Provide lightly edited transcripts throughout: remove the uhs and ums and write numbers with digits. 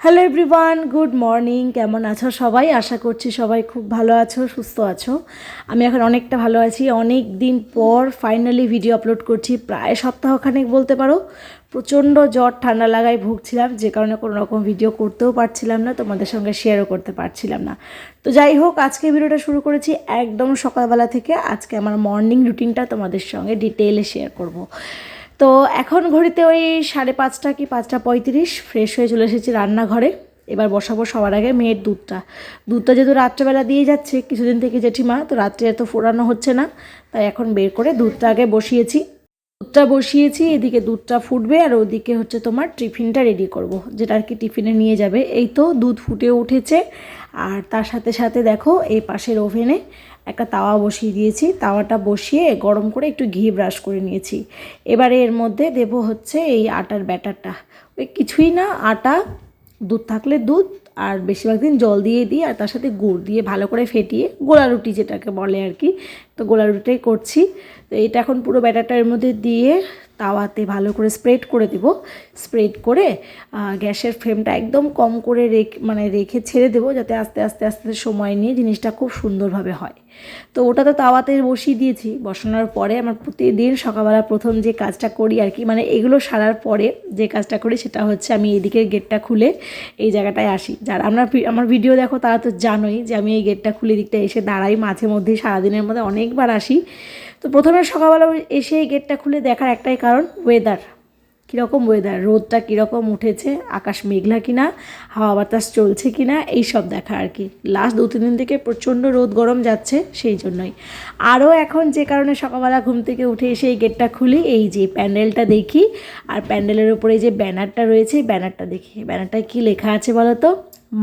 Hello everyone, good morning. কেমন আছো সবাই? আশা করছি সবাই খুব ভালো আছো, সুস্থ আছো। আমি এখন অনেকটা ভালো আছি। অনেক দিন পর ফাইনালি ভিডিও আপলোড করছি, প্রায় সপ্তাহখানেক বলতে পারো। প্রচণ্ড জ্বর ঠান্ডা লাগায় ভুগছিলাম, যে কারণে কোনো রকম ভিডিও করতেও পারছিলাম না, তোমাদের সঙ্গে শেয়ারও করতে পারছিলাম না। তো যাই হোক, আজকে ভিডিওটা শুরু করেছি একদম সকালবেলা থেকে। আজকে আমার মর্নিং রুটিনটা তোমাদের সঙ্গে ডিটেইলে শেয়ার করব। তো এখন ঘড়িতে ওই 5:30 কি 5:35, ফ্রেশ হয়ে চলে এসেছি রান্নাঘরে। এবার বসাবো সবার আগে মেয়ের দুধটা যেহেতু রাত্রেবেলা দিয়ে যাচ্ছে কিছুদিন থেকে জেঠিমা, তো রাত্রে এত ফোরানো হচ্ছে না, তাই এখন বের করে দুধটা আগে বসিয়েছি। এদিকে দুধটা ফুটবে আর ওদিকে হচ্ছে তোমার টিফিনটা রেডি করব, যেটা আর কি টিফিনে নিয়ে যাবে। এই তো দুধ ফুটে উঠেছে, আর তার সাথে সাথে দেখো এই পাশের ওভেনে একটা তাওয়া বসিয়ে দিয়েছি। তাওয়াটা বসিয়ে গরম করে একটু ঘি ব্রাশ করে নিয়েছি। এবারে এর মধ্যে দেব হচ্ছে এই আটার ব্যাটারটা। ওই কিছুই না, আটা, দুধ থাকলে দুধ, আর বেশিরভাগ দিন জল দিয়ে দিই, আর তার সাথে গুড় দিয়ে ভালো করে ফেটিয়ে গোলা রুটি যেটাকে বলে আর কি, তো গোলা রুটিটাই করছি। তো এটা এখন পুরো ব্যাটারটার মধ্যে দিয়ে তাওয়াতে ভালো করে স্প্রেড করে দেব। স্প্রেড করে গ্যাসের ফ্লেমটা একদম কম করে রেখে ছেড়ে দেবো, যাতে আস্তে আস্তে আস্তে সময় নিয়ে জিনিসটা খুব সুন্দরভাবে হয়। তো ওটা তো তাওয়াতে বসিয়ে দিয়েছি। বসানোর পরে আমার প্রতিদিন সকালবেলা প্রথম যে কাজটা করি আর কি, মানে এগুলো সারার পরে যে কাজটা করি সেটা হচ্ছে আমি এদিকের গেটটা খুলে এই জায়গাটায় আসি। যারা আমার ভিডিও দেখো তারা তো জানোই যে আমি এই গেটটা খুলে দিকটা এসে দাঁড়াই, মাঝে মধ্যেই সারাদিনের মধ্যে অনেকবার আসি। তো প্রথমে সকালবেলা এসে এই গেটটা খুলে দেখার একটাই কারণ, কীরকম ওয়েদার, রোদটা কীরকম উঠেছে, আকাশ মেঘলা কিনা, হাওয়া বাতাস চলছে কিনা, এইসব দেখা আর কি। লাস্ট 2-3 দিন থেকে প্রচণ্ড রোদ গরম যাচ্ছে, সেই জন্যই। আরও এখন যে কারণে সকালবেলা ঘুম থেকে উঠে এসে এই গেটটা খুলি, এই যে প্যান্ডেলটা দেখি, আর প্যান্ডেলের উপরে যে ব্যানারটা রয়েছে ব্যানারটা দেখি। ব্যানারটায় কী লেখা আছে বলো তো?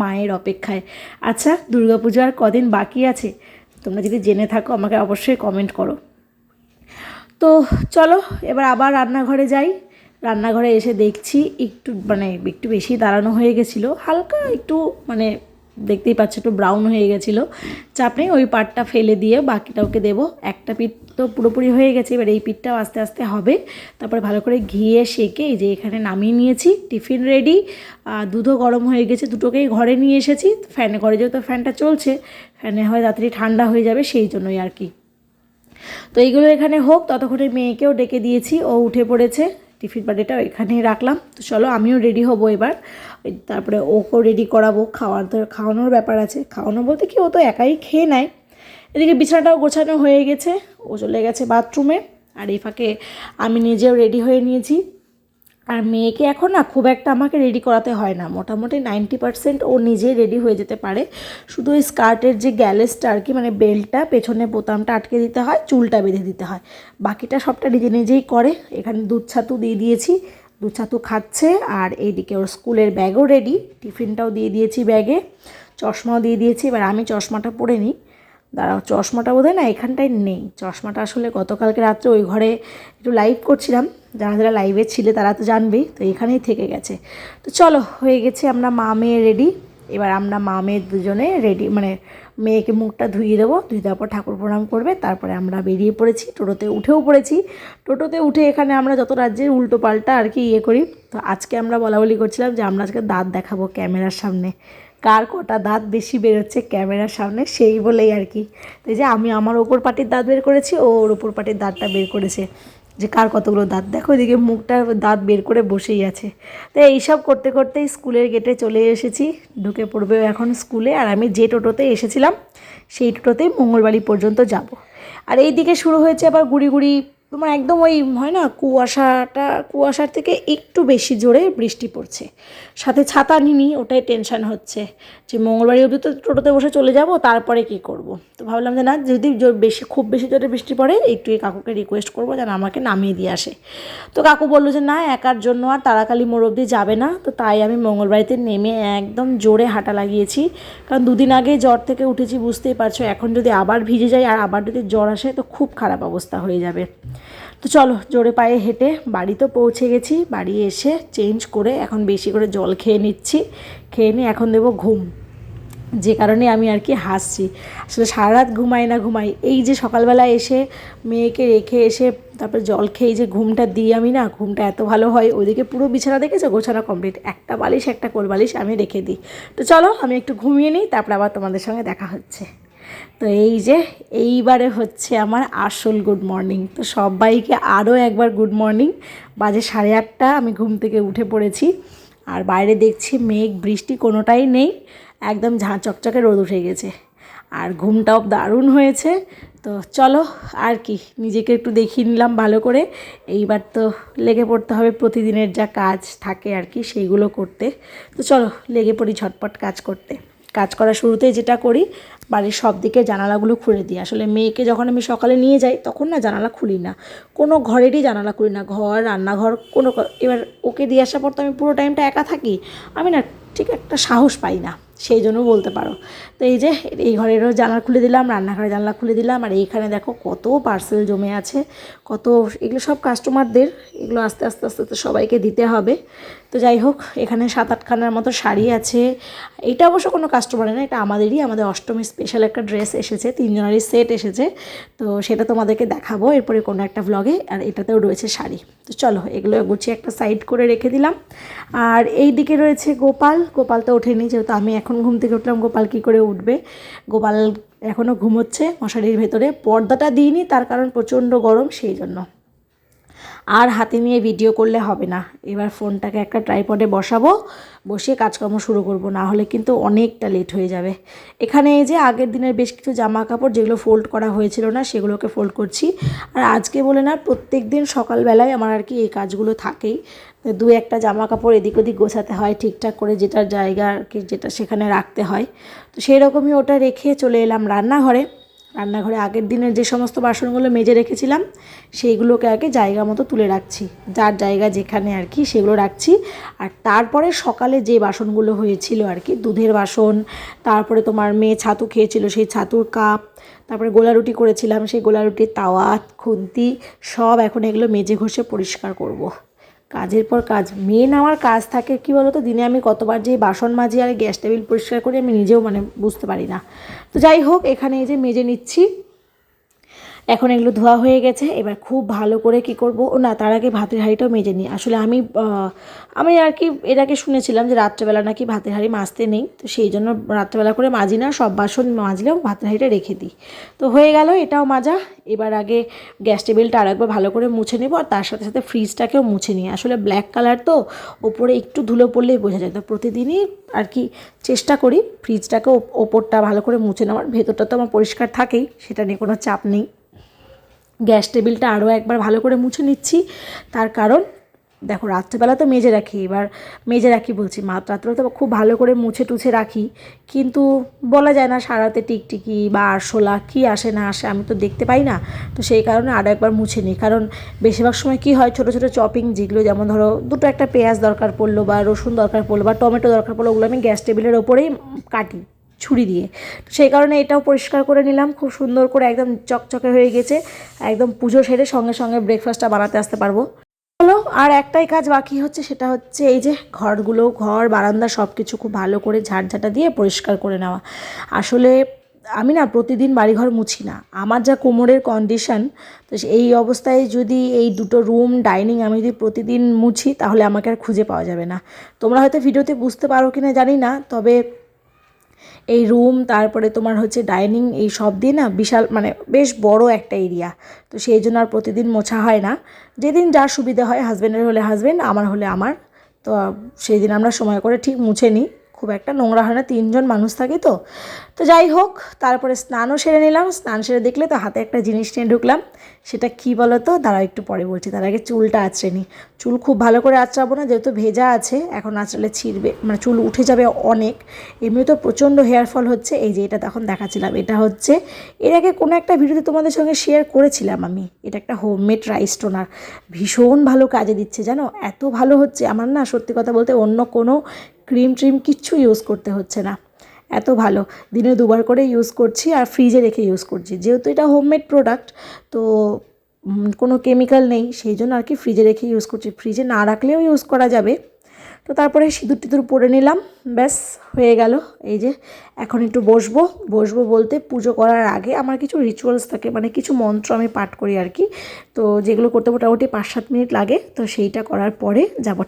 মায়ের অপেক্ষায়। আচ্ছা, দুর্গাপুজো আর কদিন বাকি আছে? তোমরা যদি জেনে থাকো আমাকে অবশ্যই কমেন্ট করো। তো চলো এবার আবার রান্নাঘরে যাই। রান্নাঘরে এসে দেখছি একটু বেশি দাঁড়ানো হয়ে গেছিলো, হালকা একটু দেখতেই পাচ্ছ একটু ব্রাউন হয়ে গেছিলো। চাপ নেই, ওই পাটটা ফেলে দিয়ে বাকিটা ওকে দেবো। একটা পিঠ তো পুরোপুরি হয়ে গেছে, এবার এই পিঠটাও আস্তে আস্তে হবে। তারপরে ভালো করে ঘিয়ে সেকে এই যে এখানে নামিয়ে নিয়েছি। টিফিন রেডি, দুধও গরম হয়ে গেছে, দুটোকেই ঘরে নিয়ে এসেছি। ঘরে যেহেতু ফ্যানটা চলছে, ফ্যানে হয় তাড়াতাড়ি ঠান্ডা হয়ে যাবে, সেই জন্যই আর কি। তো এইগুলো এখানে হোক, ততক্ষণে মেয়েকেও ডেকে দিয়েছি, ও উঠে পড়েছে। টিফিন বাটিটাও এখানেই রাখলাম। তো চলো আমিও রেডি হব এবার, তারপরে ওকেও রেডি করাবো। খাওয়ানোর ব্যাপার আছে। খাওয়ানো বলতে কি, ও তো একাই খেয়ে নেয়। এদিকে বিছানাটাও গোছানো হয়ে গেছে, ও চলে গেছে বাথরুমে, আর এই ফাঁকে আমি নিজেও রেডি হয়ে নিয়েছি। আর মেয়েকে এখন না খুব একটা আমাকে রেডি করাতে হয় না, মোটামুটি 90% ও নিজেই রেডি হয়ে যেতে পারে। শুধু ওই স্কার্টের যে গ্যালেসটা আর কি, বেল্টটা, পেছনে বোতামটা আটকে দিতে হয়, চুলটা বেঁধে দিতে হয়, বাকিটা সবটা নিজেই করে। এখানে দুধ ছাতু দিয়ে দিয়েছি, দুধ ছাতু খাচ্ছে। আর এইদিকে ওর স্কুলের ব্যাগও রেডি, টিফিনটাও দিয়ে দিয়েছি ব্যাগে, চশমাও দিয়ে দিয়েছি। এবার আমি চশমাটা পরে নিই। দাঁড়াও, চশমাটা বোধহয় না এখানটায় নেই। চশমাটা আসলে গতকালকে রাত্রে ওই ঘরে একটু লাইভ করছিলাম, যারা লাইভে ছিলে তারা তো জানবেই, তো এখানেই থেকে গেছে। তো চলো, হয়ে গেছে আমরা মা মেয়ে রেডি। এবার আমরা মা মেয়ে দুজনে রেডি, মেয়েকে মুখটা ধুইয়ে দেবো, ধুয়ে দেওয়ার পর ঠাকুর প্রণাম করবে, তারপরে আমরা বেরিয়ে পড়েছি। টোটোতে উঠেও পড়েছি। টোটোতে উঠে এখানে আমরা যত রাজ্যের উল্টো পাল্টা আর কি করি। তো আজকে আমরা বলাবলি করছিলাম যে আমরা আজকে দাঁত দেখাবো ক্যামেরার সামনে, কার কটা দাঁত বেশি বেরোচ্ছে ক্যামেরার সামনে, সেই বলেই আর কি। তো যে আমি আমার ওপর পাটির দাঁত বের করেছি, ও ওর ওপর পাটির দাঁতটা বের করেছে, যে কার কতগুলো দাঁত। দেখো এদিকে মুখটা দাঁত বের করে বসেই আছে। তো এইসব করতে করতেই স্কুলের গেটে চলে এসেছি। ঢুকে পড়বে এখন স্কুলে। আর আমি যে টোটোতে এসেছিলাম সেই টোটোতেই মঙ্গলবাড়ি পর্যন্ত যাব। আর এই দিকে শুরু হয়েছে আবার গুড়ি গুড়ি, একদম ওই হয় না, কুয়াশার থেকে একটু বেশি জোরে বৃষ্টি পড়ছে। সাথে ছাতা নিনি, ওটাই টেনশান হচ্ছে যে মঙ্গলবাড়ি অবধি তো টোটোতে বসে চলে যাব, তারপরে কি করব। তো ভাবলাম যে না, যদি খুব বেশি জোরে বৃষ্টি পড়ে একটু এই কাকুকে রিকোয়েস্ট করবো যেন আমাকে নামিয়ে দিয়ে আসে। তো কাকু বললো যে না, একার জন্য আর তারাকালী মোড় অবধি যাবে না। তো তাই আমি মঙ্গলবাড়িতে নেমে একদম জোরে হাঁটা লাগিয়েছি, কারণ 2 দিন আগে জ্বর থেকে উঠেছি, বুঝতেই পারছো। এখন যদি আবার ভিজে যাই আর আবার যদি জ্বর আসে তো খুব খারাপ অবস্থা হয়ে যাবে। তো চলো, জোরে পায়ে হেঁটে বাড়ি তো পৌঁছে গেছি। বাড়ি এসে চেঞ্জ করে এখন বেশি করে জল খেয়ে নিচ্ছি। খেয়ে নিয়ে এখন দেবো ঘুম। যে কারণে আমি আর কি হাসছি। আসলে সারা রাত ঘুমাই এই যে সকালবেলা এসে মেয়েকে রেখে এসে তারপর জল খেয়ে যে ঘুমটা দিই আমি না, ঘুমটা এত ভালো হয়। ওইদিকে পুরো বিছানা দেখেছো গোছানো কমপ্লিট, একটা বালিশ একটা কোল বালিশ আমি রেখে দিই। তো চলো আমি একটু ঘুমিয়ে নিই, তারপর আবার তোমাদের সঙ্গে দেখা হচ্ছে। তো এই যে এইবারে হচ্ছে আমার আসল গুড মর্নিং। তো সবাইকে আরও একবার গুড মর্নিং। বাজে 8:30, আমি ঘুম থেকে উঠে পড়েছি। আর বাইরে দেখছি মেঘ বৃষ্টি কোনোটাই নেই, একদম ঝাঁ চকচকে রোদ উঠে গেছে। আর ঘুমটাও দারুণ হয়েছে। তো চলো আর কি, নিজেকে একটু দেখিয়ে নিলাম ভালো করে। এইবার তো লেগে পড়তে হবে প্রতিদিনের যা কাজ থাকে আর কি সেইগুলো করতে। তো চলো লেগে পড়ি ঝটপট কাজ করতে। কাজ করার শুরুতেই যেটা করি, বাড়ির সব দিকে জানালাগুলো খুলে দিই। আসলে মেয়েকে যখন আমি সকালে নিয়ে যাই তখন না জানালা খুলি না, কোনো ঘরেরই জানালা খুলি না, ঘর রান্নাঘর কোনো। এবার ওকে দিয়ে আসার পর তো আমি পুরো টাইমটা একা থাকি, আমি না ঠিক একটা সাহস পাই না, সেই জন্য বলতে পারো। তো এই যে এই ঘরেরও জানলা খুলে দিলাম, রান্নাঘরের জানলা খুলে দিলাম। আর এইখানে দেখো কত পার্সেল জমে আছে, কত, এগুলো সব কাস্টমারদের, এগুলো আস্তে আস্তে আস্তে আস্তে সবাইকে দিতে হবে। তো যাই হোক, এখানে 7-8খানার মতো শাড়ি আছে। এটা অবশ্য কোনো কাস্টমারের না, এটা আমাদেরই, আমাদের অষ্টমী স্পেশাল একটা ড্রেস এসেছে, 3জনেরই সেট এসেছে। তো সেটা তোমাদেরকে দেখাবো এরপরে কোনো একটা ভ্লগে। আর এটাতেও রয়েছে শাড়ি। তো চলো এগুলো গুছিয়ে একটা সাইড করে রেখে দিলাম। আর এই দিকে রয়েছে গোপাল। গোপাল তো ওঠেনি, যেহেতু আমি এখন ঘুম থেকে উঠলাম, গোপাল কী করে উঠবে। গোপাল এখনও ঘুমোচ্ছে মশারির ভেতরে, পর্দাটা দিইনি, তার কারণ প্রচণ্ড গরম সেই জন্য। আর হাতে নিয়ে ভিডিও করলে হবে না, এবার ফোনটাকে একটা ট্রাইপডে বসাবো, বসিয়ে কাজকর্ম শুরু করব, না হলে কিন্তু অনেকটা লেট হয়ে যাবে। এখানে এই যে আগের দিনের বেশ কিছু জামা কাপড় যেগুলো ফোল্ড করা হয়েছিল না সেগুলোকে ফোল্ড করছি। আর আজকে বলে না, প্রত্যেক দিন সকালবেলায় আমার আর কি এই কাজগুলো থাকেই। 2-1টা জামা কাপড় এদিক ওদিক গোছাতে হয় ঠিকঠাক করে, যেটার জায়গা আর কি যেটা সেখানে রাখতে হয়। তো সেই রকমই ওটা রেখে চলে এলাম রান্নাঘরে। রান্নাঘরে আগের দিনের যে সমস্ত বাসনগুলো মেজে রেখেছিলাম সেইগুলোকে আগে জায়গা মতো তুলে রাখছি, যার জায়গা যেখানে আর কি সেগুলো রাখছি। আর তারপরে সকালে যে বাসনগুলো হয়েছিল আর কি, দুধের বাসন, তারপরে তোমার মেয়ে ছাতু খেয়েছিল সেই ছাতুর কাপ, তারপরে গোলা রুটি করেছিলাম সেই গোলা রুটির তাওয়া, খুন্তি, সব এখন এগুলো মেজে ঘষে পরিষ্কার করব। কাজের পর কাজ, মেন আমার কাজ থাকে কি বলো তো, দিনে আমি কতবার যে বাসন মাজি আর গ্যাস টেবিল পরিষ্কার করি আমি নিজেও মানে বুঝতে পারি না। তো যাই হোক, এখানে এই যে মেজে নিচ্ছি, এখন এগুলো ধোয়া হয়ে গেছে। এবার খুব ভালো করে কি করব, না তার আগে ভাতের হাঁড়িটাও মেজে নিই। আসলে আমি আর কি এর আগে শুনেছিলাম যে রাত্রেবেলা নাকি ভাতের হাঁড়ি মাজতে নেই, তো সেই জন্য রাত্রেবেলা করে মাজি না, সব বাসন মাজলেও ভাতের হাঁড়িটা রেখে দিই। তো হয়ে গেল এটাও মাজা। এবার আগে গ্যাস টেবিলটা আরেকবার ভালো করে মুছে নেব, আর তার সাথে সাথে ফ্রিজটাকেও মুছে নিই। আসলে ব্ল্যাক কালার তো, ওপরে একটু ধুলো পড়লেই বোঝা যায়। তো প্রতিদিনই আর কি চেষ্টা করি ফ্রিজটাকে ওপরটা ভালো করে মুছে নেওয়ার, ভেতরটা তো আমার পরিষ্কার থাকেই, সেটা নিয়ে কোনো চাপ নেই। গ্যাস টেবিলটা আরও একবার ভালো করে মুছে নিচ্ছি, তার কারণ দেখো রাত্রেবেলা তো মেজে রাখি, এবার মেজে রাখি বলছি, রাত্রে তো খুব ভালো করে মুছে টুছে রাখি, কিন্তু বলা যায় না সারাতে টিকটিকি বা আরশোলা কী আসে না আসে, আমি তো দেখতে পাই না। তো সেই কারণে আরও একবার মুছে নিই, কারণ বেশিরভাগ সময় কী হয়, ছোটো ছোটো চপিং যেগুলো, যেমন ধরো দুটো একটা পেঁয়াজ দরকার পড়লো বা রসুন দরকার পড়লো বা টমেটো দরকার পড়লো, ওগুলো আমি গ্যাস টেবিলের ওপরেই কাটি ছুরি দিয়ে। তো সেই কারণে এটাও পরিষ্কার করে নিলাম, খুব সুন্দর করে একদম চকচকে হয়ে গেছে। একদম পুজো সেরে সঙ্গে সঙ্গে ব্রেকফাস্টটা বানাতে আসতে পারবো। হলো আর একটাই কাজ বাকি হচ্ছে, সেটা হচ্ছে এই যে ঘরগুলো, ঘর বারান্দা সব কিছু খুব ভালো করে ঝাড়ঝাঁটা দিয়ে পরিষ্কার করে নেওয়া। আসলে আমি না প্রতিদিন বাড়িঘর মুছি না, আমার যা কোমরের কন্ডিশন, তো এই অবস্থায় যদি এই দুটো রুম ডাইনিং আমি যদি প্রতিদিন মুছি তাহলে আমাকে আর খুঁজে পাওয়া যাবে না। তোমরা হয়তো ভিডিওতে বুঝতে পারো কি না জানি না, তবে এই রুম তারপরে তোমার হচ্ছে ডাইনিং এই সব দিয়ে না বিশাল মানে বেশ বড় একটা এরিয়া। তো সেই জন্য আর প্রতিদিন মোছা হয় না, যেদিন যার সুবিধা হয়, হাজব্যান্ডের হলে হাজব্যান্ড, আমার হলে আমার। তো সেই দিন আমরা সময় করে ঠিক মুছে নিই, খুব একটা নোংরা হয় না, 3জন মানুষ থাকি তো। তো যাই হোক, তারপরে স্নানও সেরে নিলাম। স্নান সেরে দেখলে তো হাতে একটা জিনিস নিয়ে ঢুকলাম, সেটা কী বলো তো, দাঁড়াও একটু পরে বলছি, তার আগে চুলটা আঁচড়ে নিই। চুল খুব ভালো করে আঁচড়াবো না, যেহেতু ভেজা আছে, এখন আঁচড়ালে ছিঁড়বে, মানে চুল উঠে যাবে অনেক। এমনি তো প্রচণ্ড হেয়ার ফল হচ্ছে। এই যে এটা তখন দেখাচ্ছিলাম, এটা হচ্ছে এর আগে কোনো একটা ভিডিওতে তোমাদের সঙ্গে শেয়ার করেছিলাম আমি, এটা একটা হোমমেড রাইস টোনার, ভীষণ ভালো কাজে দিচ্ছে জানো, এত ভালো হচ্ছে আমার না, সত্যি কথা বলতে অন্য কোনো ক্রিম ট্রিম কিচ্ছু ইউজ করতে হচ্ছে না, এত ভালো। দিনে 2বার করে ইউজ করছি, আর ফ্রিজে রেখে ইউজ করছি, যেহেতু এটা হোমমেড প্রোডাক্ট, তো কোনো কেমিক্যাল নেই, সেই জন্য আর কি ফ্রিজে রেখে ইউজ করছি। ফ্রিজে না রাখলেও ইউজ করা যাবে, তো তারপরে সিঁদুর টিঁদুর পরে নিলাম, ব্যাস হয়ে গেল। এই যে এখন একটু বসবো বলতে পুজো করার আগে আমার কিছু রিচুয়ালস থাকে, মানে কিছু মন্ত্র আমি পাঠ করি আর কি। তো যেগুলো করতে মোটামুটি 5-7 মিনিট লাগে। তো সেইটা করার পরে যাব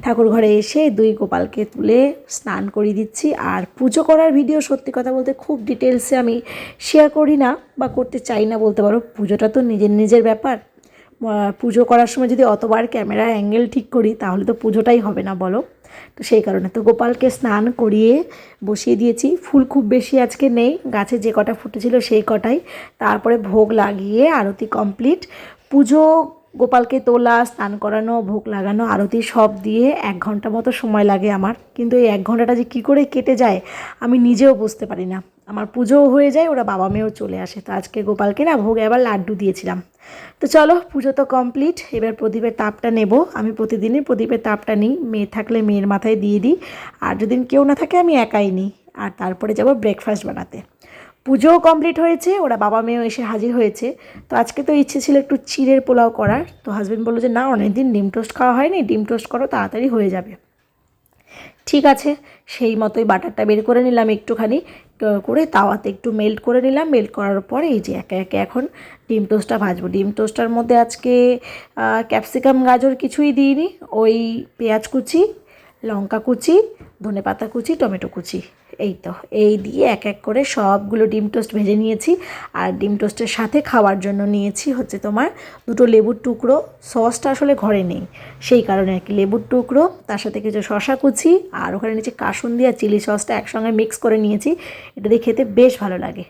ঠাকুর ঘরে এসে 2 গোপালকে তুলে স্নান করিয়ে দিচ্ছি। আর পুজো করার ভিডিও সত্যি কথা বলতে খুব ডিটেলসে আমি শেয়ার করি না বা করতে চাই না বলতে পারো। পুজোটা তো নিজের ব্যাপার। পুজো করার সময় যদি অতবার ক্যামেরা অ্যাঙ্গেল ঠিক করি তাহলে তো পুজোটাই হবে না বলো। তো সেই কারণে তো গোপালকে স্নান করিয়ে বসিয়ে দিয়েছি। ফুল খুব বেশি আজকে নেই, গাছে যে কটা ফুটেছিল সেই কটাই। তারপরে ভোগ লাগিয়ে আরতি কমপ্লিট। পুজো, গোপালকে তোলা, স্নান করানো, ভোগ লাগানো, আরতি সব দিয়ে 1 ঘন্টা মতো সময় লাগে আমার। কিন্তু এই 1 ঘন্টাটা যে কী করে কেটে যায় আমি নিজেও বুঝতে পারি না। আমার পুজোও হয়ে যায়, ওরা বাবা মেয়েও চলে আসে। তো আজকে গোপালকে না ভোগে আবার লাড্ডু দিয়েছিলাম। তো চলো, পুজো তো কমপ্লিট। এবার প্রদীপের তাপটা নেব। আমি প্রতিদিনই প্রদীপের তাপটা নিই, মেয়ে থাকলে মেয়ের মাথায় দিয়ে দিই, আর যদি কেউ না থাকে আমি একাই নিই। আর তারপরে যাব ব্রেকফাস্ট বানাতে। পুজোও কমপ্লিট হয়েছে, ওরা বাবা মেয়েও এসে হাজির হয়েছে। তো আজকে তো ইচ্ছে ছিল একটু চিড়ের পোলাও করার। তো হাজব্যান্ড বললো যে না, অনেকদিন ডিম টোস্ট খাওয়া হয়নি, ডিম টোস্ট করো, তাড়াতাড়ি হয়ে যাবে। ঠিক আছে, সেই মতোই বাটারটা বের করে নিলাম একটুখানি করে, তাওয়াতে একটু মেল্ট করে নিলাম। মেল্ট করার পরে এই যে একে একে এখন ডিম টোস্টটা ভাজবো। ডিম টোস্টটার মধ্যে আজকে ক্যাপসিকাম, গাজর কিছুই দিইনি, ওই পেঁয়াজ কুচি, লঙ্কা কুচি, ধনেপাতা কুচি, টমেটো কুচি, এই তো এই দিয়ে এক এক করে সবগুলো ডিম টোস্ট ভেজে নিয়েছি। আর ডিম টোস্টের সাথে খাওয়ার জন্য নিয়েছি হচ্ছে তোমার 2টো লেবুর টুকরো। সসটা আসলে ঘরে নেই, সেই কারণে আর কি। লেবুর টুকরো, তার সাথে কিছু শশা কুচি, আর ওখানে নিচে কাসুন্দি আর চিলি সসটা একসঙ্গে মিক্স করে নিয়েছি। এটা দিয়ে খেতে বেশ ভালো লাগে।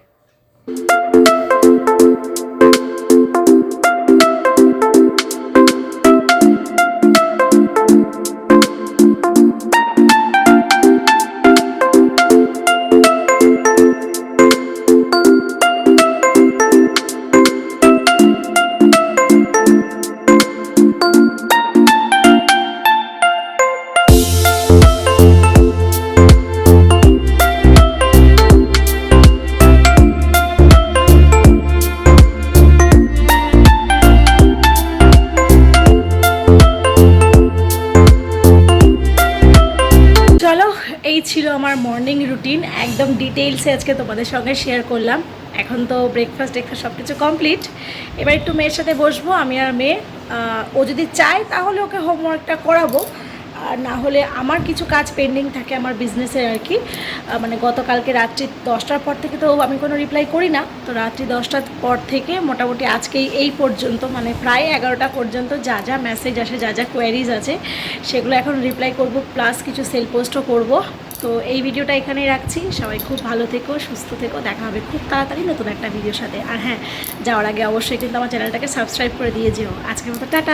এই ছিল আমার মর্নিং রুটিন, একদম ডিটেইলসে আজকে তোমাদের সঙ্গে শেয়ার করলাম। এখন তো ব্রেকফাস্ট সব কিছু কমপ্লিট। এবার একটু মেয়ের সাথে বসবো, আমি আর মেয়ে। ও যদি চায় তাহলে ওকে হোমওয়ার্কটা করাবো, আর না হলে আমার কিছু কাজ পেন্ডিং থাকে আমার বিজনেসের আর কি। মানে গতকালকে রাত্রি 10টার পর থেকে তো আমি কোনো রিপ্লাই করি না। তো রাত্রি 10টার পর থেকে মোটামুটি আজকেই এই পর্যন্ত, মানে প্রায় 11টা পর্যন্ত যা যা মেসেজ আসে, যা যা কোয়ারিজ আছে, সেগুলো এখন রিপ্লাই করব, প্লাস কিছু সেল পোস্টও করব। তো এই ভিডিওটা এখানেই রাখছি। সবাই খুব ভালো থেকো, সুস্থ থেকো। দেখা হবে খুব তাড়াতাড়ি নতুন একটা ভিডিওর সাথে। আর হ্যাঁ, যাওয়ার আগে অবশ্যই কিন্তু আমার চ্যানেলটাকে সাবস্ক্রাইব করে দিয়ে যেও। আজকের মতো টাটা।